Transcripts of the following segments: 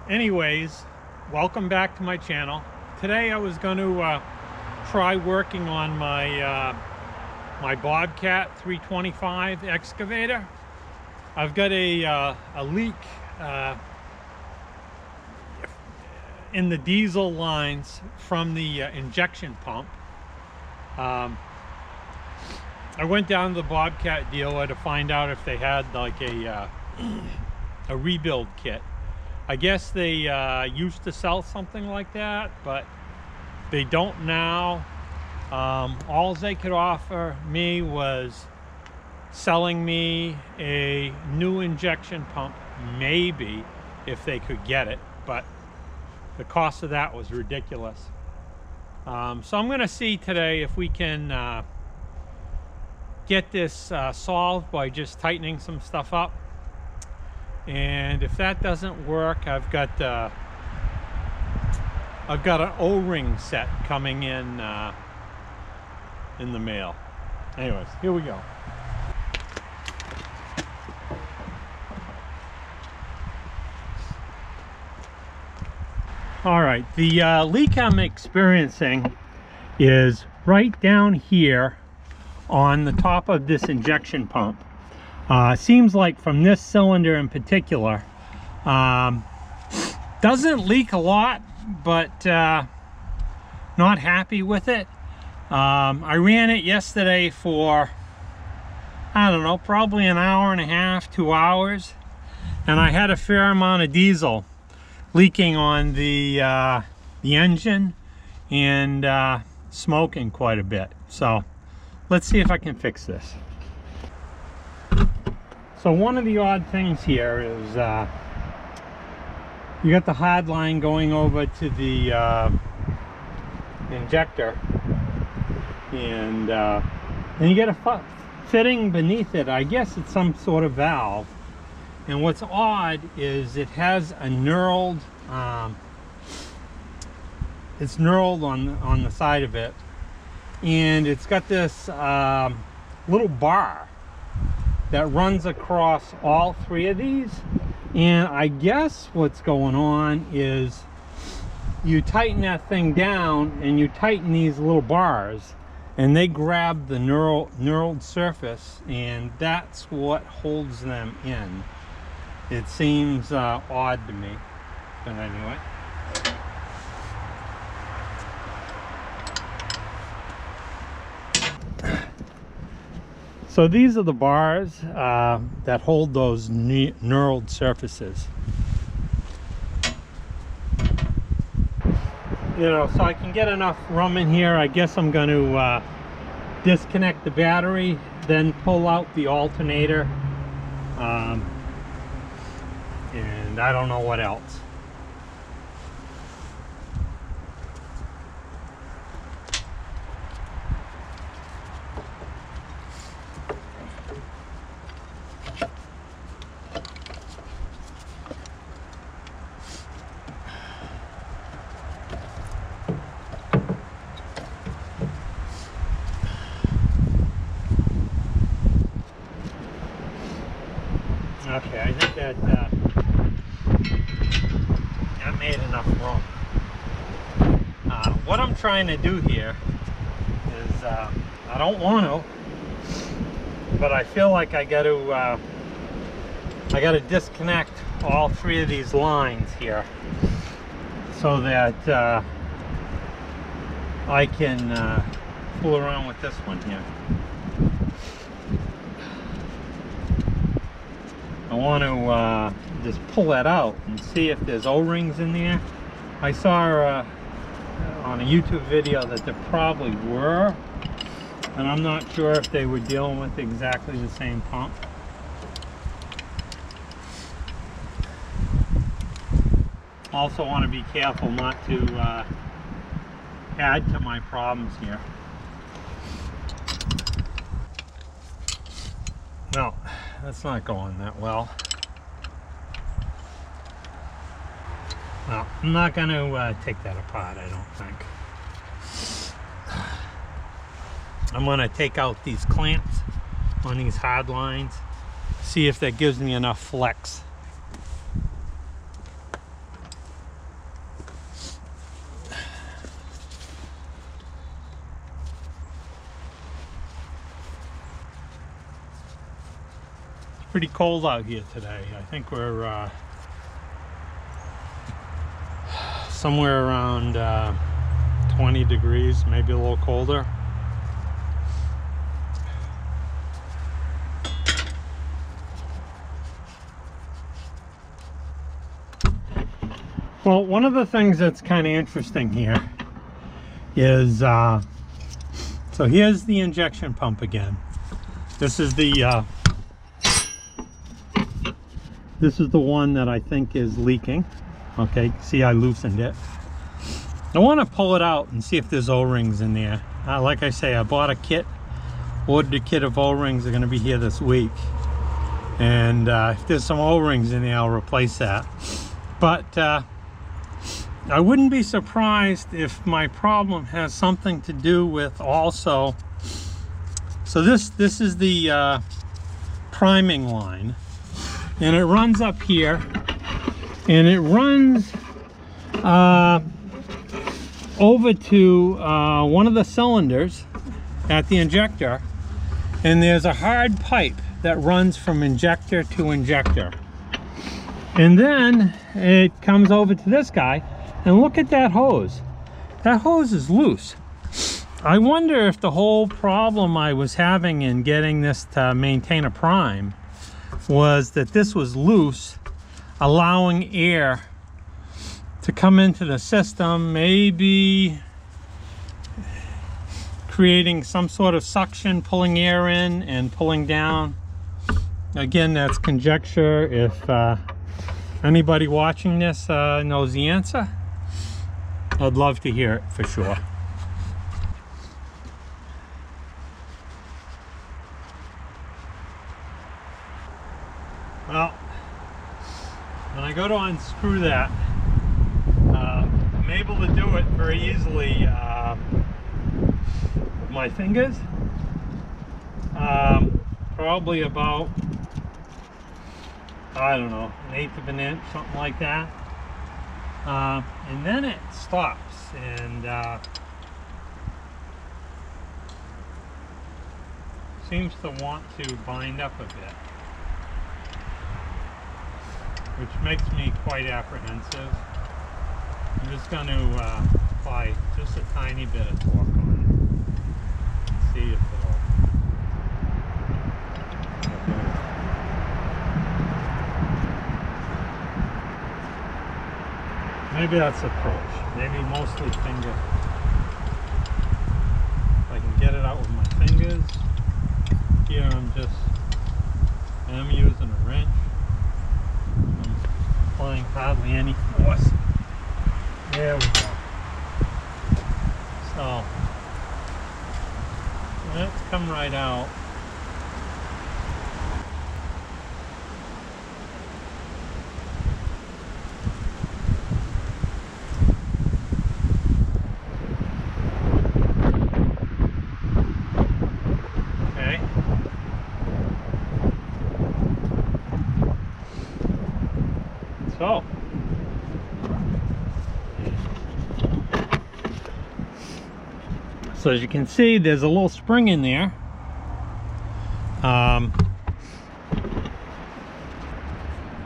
Anyways, welcome back to my channel. Today I was going to try working on my my Bobcat 325 excavator. I've got a leak in the diesel lines from the injection pump. I went down to the Bobcat dealer to find out if they had like a rebuild kit. I guess they used to sell something like that, but they don't now. All they could offer me was selling me a new injection pump, maybe, if they could get it, but the cost of that was ridiculous. So I'm going to see today if we can get this solved by just tightening some stuff up. And if that doesn't work, I've got an O-ring set coming in the mail. Anyways, here we go. All right, the leak I'm experiencing is right down here on the top of this injection pump. Seems like from this cylinder in particular, doesn't leak a lot, but not happy with it. I ran it yesterday for, I don't know, probably an hour and a half, 2 hours, and I had a fair amount of diesel leaking on the engine and smoking quite a bit. So let's see if I can fix this. So one of the odd things here is you got the hard line going over to the injector, and then you get a fitting beneath it. I guess it's some sort of valve, and what's odd is it has a knurled, it's knurled on the side of it, and it's got this little bar that runs across all three of these. And I guess what's going on is you tighten that thing down and you tighten these little bars, and they grab the knurled surface, and that's what holds them in. It seems odd to me, but anyway. So these are the bars that hold those knurled surfaces. You know, so I can get enough room in here. I guess I'm going to disconnect the battery, then pull out the alternator, and I don't know what else. Okay, I think that made enough room. What I'm trying to do here is, I don't want to, but I feel like I got to disconnect all three of these lines here so that I can fool around with this one here. I want to just pull that out and see if there's O-rings in there. I saw on a YouTube video that there probably were, and I'm not sure if they were dealing with exactly the same pump. Also want to be careful not to add to my problems here. No, that's not going that well. Well, I'm not going to take that apart, I don't think. I'm going to take out these clamps on these hard lines, see if that gives me enough flex. pretty cold out here today. I think we're somewhere around 20 degrees, maybe a little colder. Well, one of the things that's kind of interesting here is, so here's the injection pump again. This is the one that I think is leaking. Okay, see, I loosened it. I want to pull it out and see if there's O-rings in there. Like I say, I bought a kit, ordered a kit of O-rings. They're going to be here this week, and if there's some O-rings in there, I'll replace that. But I wouldn't be surprised if my problem has something to do with also, so this is the priming line, and it runs up here, and it runs over to one of the cylinders at the injector, and there's a hard pipe that runs from injector to injector, and then it comes over to this guy. And look at that hose. That hose is loose. I wonder if the whole problem I was having in getting this to maintain a prime was that this was loose, allowing air to come into the system, maybe creating some sort of suction, pulling air in and pulling down. Again, that's conjecture. If anybody watching this knows the answer, I'd love to hear it for sure. Well, when I go to unscrew that, I'm able to do it very easily with my fingers. Probably about, I don't know, 1/8 of an inch, something like that. And then it stops, and seems to want to bind up a bit, which makes me quite apprehensive. I'm just going to apply just a tiny bit of torque on it and see if it'll move. Maybe that's approach. Maybe mostly finger. If I can get it out with my fingers. Here I'm using a wrench. I'm applying hardly any force. There we go. So let's come right out. So as you can see, there's a little spring in there. And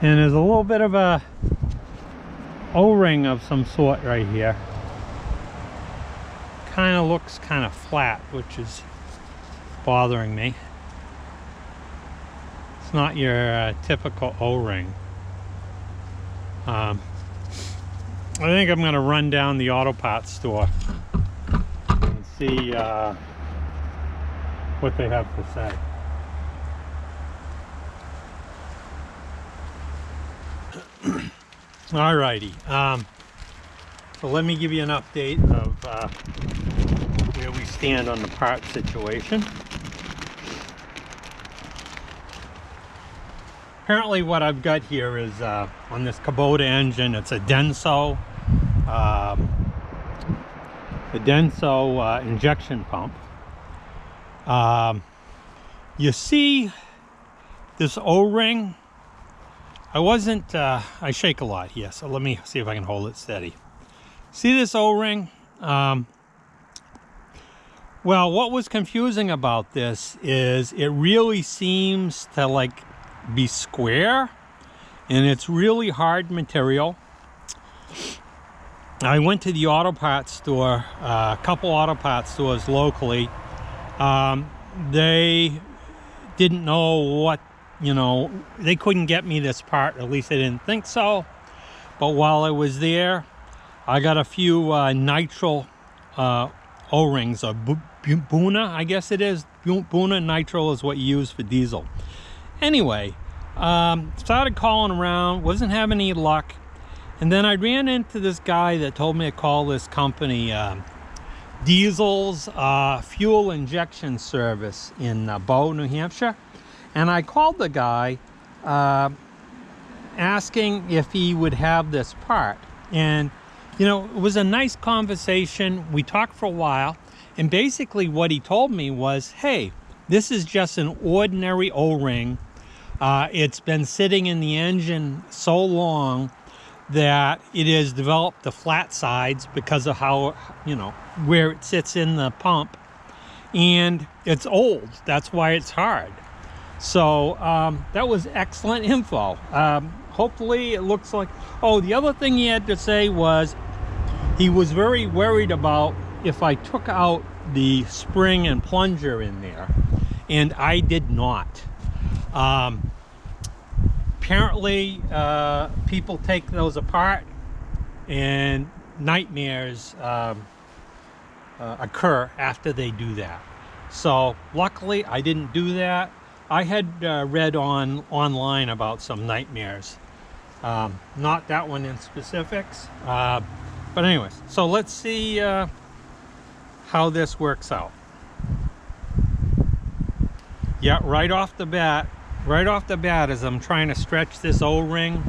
there's a little bit of a O-ring of some sort right here. Kind of looks kind of flat, which is bothering me. It's not your typical O-ring. I think I'm going to run down the auto parts store and see what they have to say. Alrighty, so let me give you an update of where we stand on the part situation. Apparently what I've got here is on this Kubota engine, it's a Denso injection pump. You see this O-ring? I shake a lot here, so let me see if I can hold it steady. See this O-ring? Well, what was confusing about this is it really seems to like be square, and it's really hard material. I went to the auto parts store, a couple auto parts stores locally. They didn't know what, they couldn't get me this part, at least they didn't think so. But while I was there, I got a few nitrile O-rings, or Buna, I guess it is. Buna nitrile is what you use for diesel. Anyway, started calling around, wasn't having any luck. And then I ran into this guy that told me to call this company, Diesel's Fuel Injection Service in Bow, New Hampshire. And I called the guy asking if he would have this part. And, it was a nice conversation. We talked for a while. And basically what he told me was, hey, this is just an ordinary O-ring. It's been sitting in the engine so long that it has developed the flat sides because of how, where it sits in the pump. And it's old. That's why it's hard. So that was excellent info. Hopefully it looks like... Oh, the other thing he had to say was he was very worried about if I took out the spring and plunger in there, and I did not. Apparently people take those apart and nightmares occur after they do that. So luckily I didn't do that. I had read online about some nightmares, not that one in specifics, but anyways, so let's see how this works out. Yeah, right off the bat as I'm trying to stretch this O-ring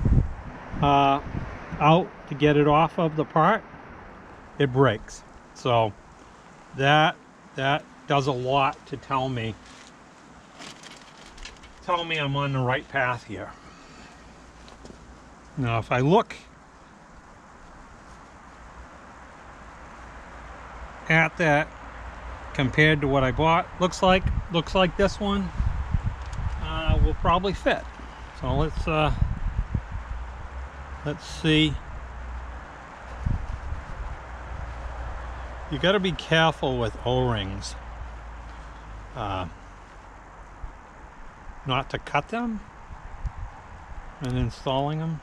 out to get it off of the part, it breaks. So that does a lot to tell me I'm on the right path here. Now if I look at that compared to what I bought, looks like this one will probably fit. So let's see. You got to be careful with O-rings, not to cut them and installing them.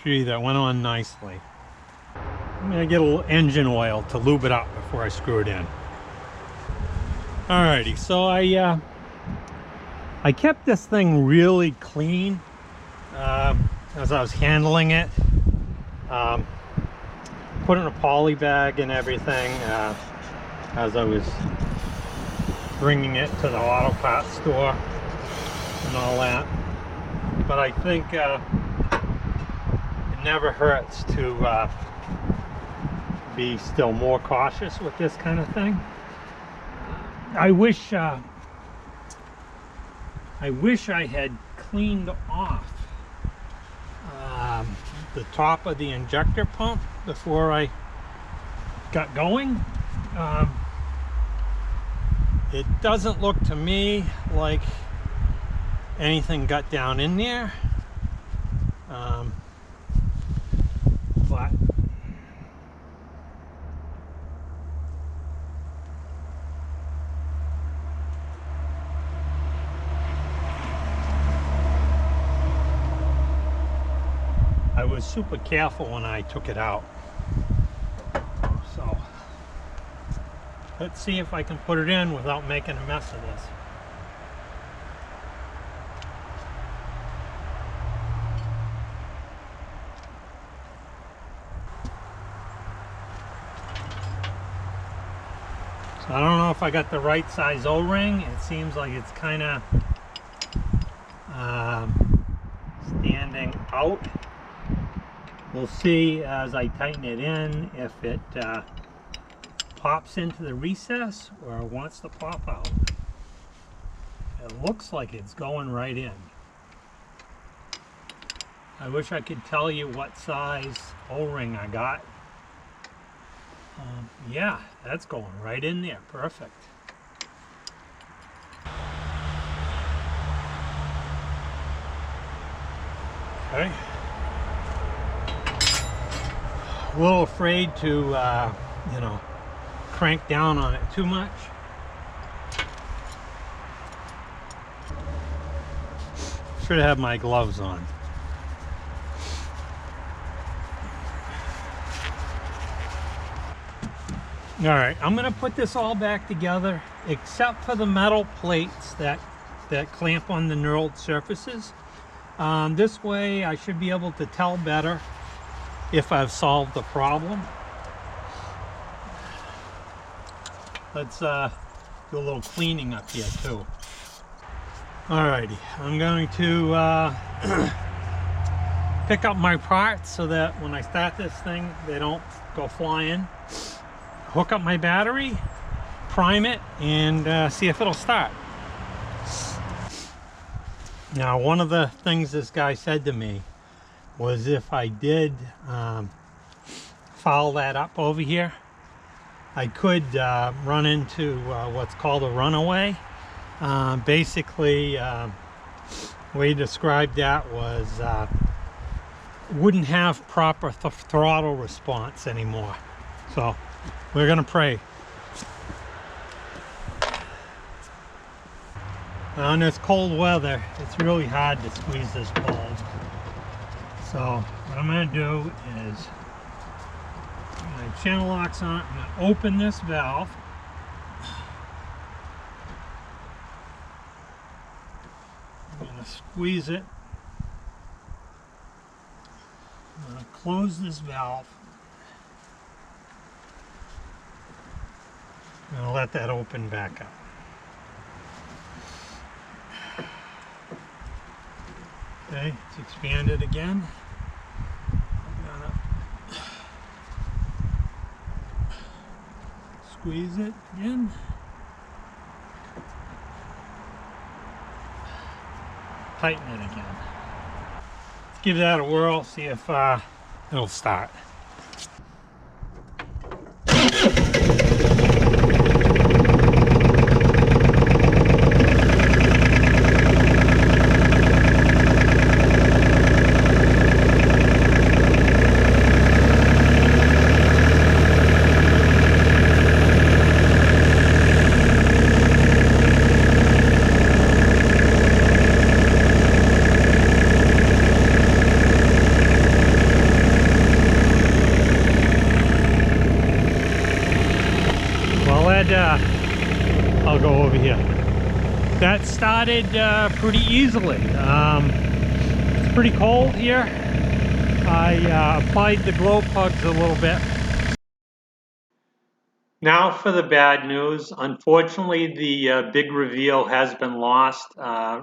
Gee, that went on nicely. I'm gonna get a little engine oil to lube it up before I screw it in. Alrighty, so I kept this thing really clean as I was handling it. Put in a poly bag and everything as I was bringing it to the auto parts store and all that. But I think it never hurts to be still more cautious with this kind of thing. I wish I had cleaned off the top of the injector pump before I got going. It doesn't look to me like anything got down in there, but I was super careful when I took it out. So let's see if I can put it in without making a mess of this. So I don't know if I got the right size O-ring. It seems like it's kind of standing out. We'll see as I tighten it in if it pops into the recess or wants to pop out. It looks like it's going right in. I wish I could tell you what size O-ring I got. Yeah, that's going right in there. Perfect. Okay. A little afraid to, you know, crank down on it too much. Should have my gloves on. All right, I'm gonna put this all back together except for the metal plates that clamp on the knurled surfaces. This way I should be able to tell better if I've solved the problem. Let's do a little cleaning up here too. Alrighty, I'm going to pick up my parts so that when I start this thing, they don't go flying. Hook up my battery, prime it, and see if it'll start. Now, one of the things this guy said to me was if I did foul that up over here, I could run into what's called a runaway. Basically, the way he described that was wouldn't have proper throttle response anymore. So we're gonna pray. Now in this cold weather, it's really hard to squeeze this bulb. So what I'm gonna do is, my channel lock's on, I'm gonna open this valve. I'm gonna squeeze it. I'm gonna close this valve. I'm gonna let that open back up. Okay, it's expanded again. I'm gonna squeeze it again. Tighten it again. Let's give that a whirl, see if it'll start. I'll go over here. That started pretty easily. It's pretty cold here. I applied the glow plugs a little bit. Now for the bad news. Unfortunately, the big reveal has been lost.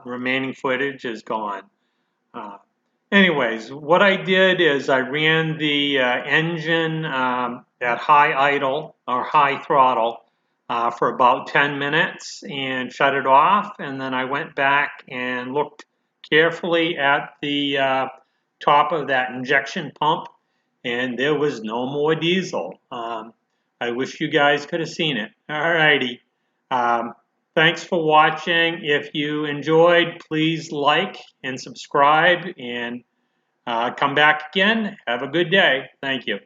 Remaining footage is gone. Anyways, what I did is I ran the engine at high idle or high throttle for about 10 minutes and shut it off, and then I went back and looked carefully at the top of that injection pump, and there was no more diesel. I wish you guys could have seen it. Alrighty. Thanks for watching. If you enjoyed, please like and subscribe and come back again. Have a good day. Thank you.